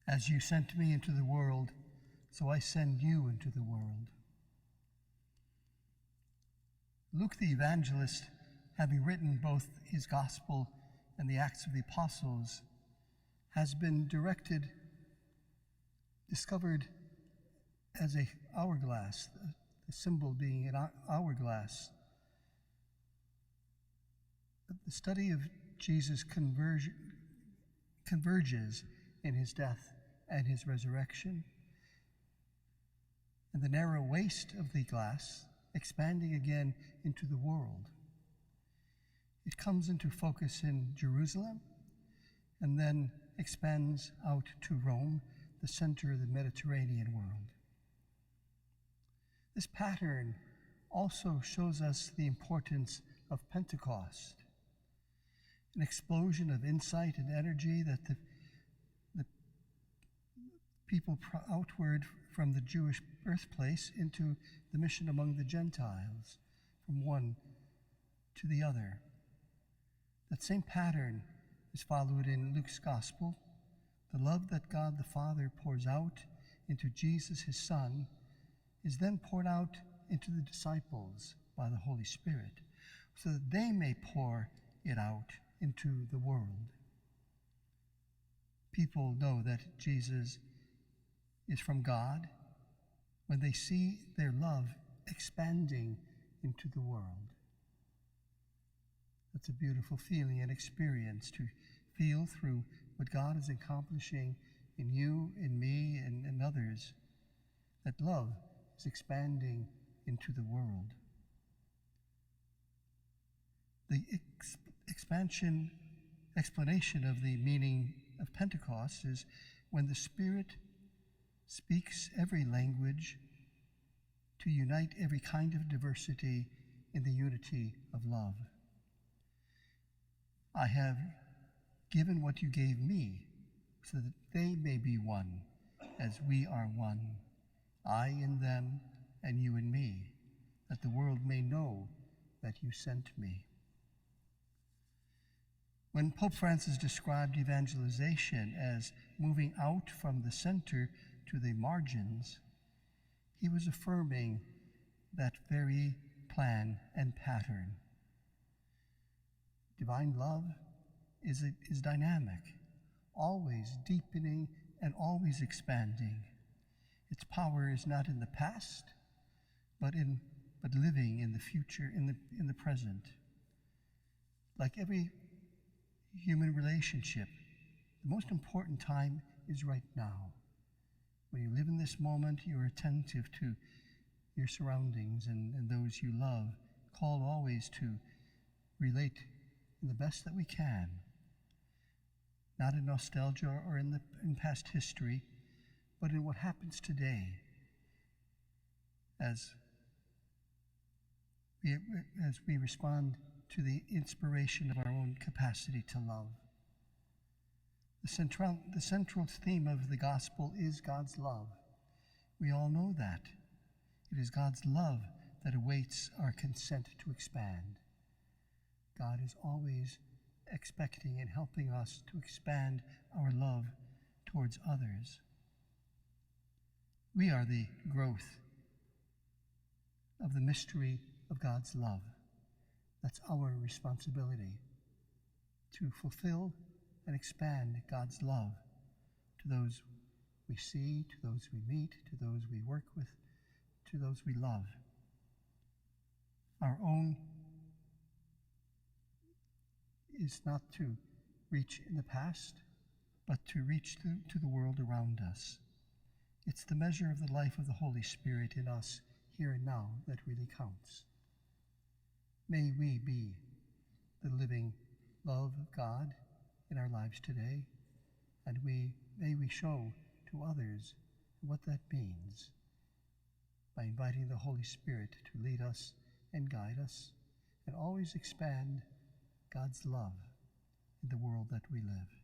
As you sent me into the world, so I send you into the world. Luke the evangelist, having written both his gospel and the Acts of the Apostles, has been discovered as a hourglass, the symbol being an hourglass. The study of Jesus converges in his death and his resurrection, and the narrow waist of the glass expanding again into the world. It comes into focus in Jerusalem and then expands out to Rome, the center of the Mediterranean world. This pattern also shows us the importance of Pentecost, an explosion of insight and energy that the people outward from the Jewish birthplace into the mission among the Gentiles, from one to the other. That same pattern is followed in Luke's Gospel. The love that God the Father pours out into Jesus, his Son, is then poured out into the disciples by the Holy Spirit, so that they may pour it out into the world. People know that Jesus is from God when they see their love expanding into the world. That's a beautiful feeling and experience to feel through what God is accomplishing in you, in me, and in others, that love is expanding into the world. The explanation of the meaning of Pentecost is when the Spirit speaks every language to unite every kind of diversity in the unity of love. I have given what you gave me, so that they may be one, as we are one, I in them and you in me, that the world may know that you sent me. When Pope Francis described evangelization as moving out from the center to the margins, he was affirming that very plan and pattern. Divine love is dynamic, always deepening and always expanding. Its power is not in the past, but living in the future, in the present. Like every human relationship, the most important time is right now. When you live in this moment, you're attentive to your surroundings and those you love, called always to relate in the best that we can, not in nostalgia or in past history, but in what happens today as we respond to the inspiration of our own capacity to love. The central theme of the gospel is God's love. We all know that. It is God's love that awaits our consent to expand. God is always expecting and helping us to expand our love towards others. We are the growth of the mystery of God's love. That's our responsibility, to fulfill and expand God's love to those we see, to those we meet, to those we work with, to those we love. Our own is not to reach in the past, but to reach to the world around us. It's the measure of the life of the Holy Spirit in us here and now that really counts. May we be the living love of God in our lives today, and may we show to others what that means by inviting the Holy Spirit to lead us and guide us, and always expand God's love in the world that we live.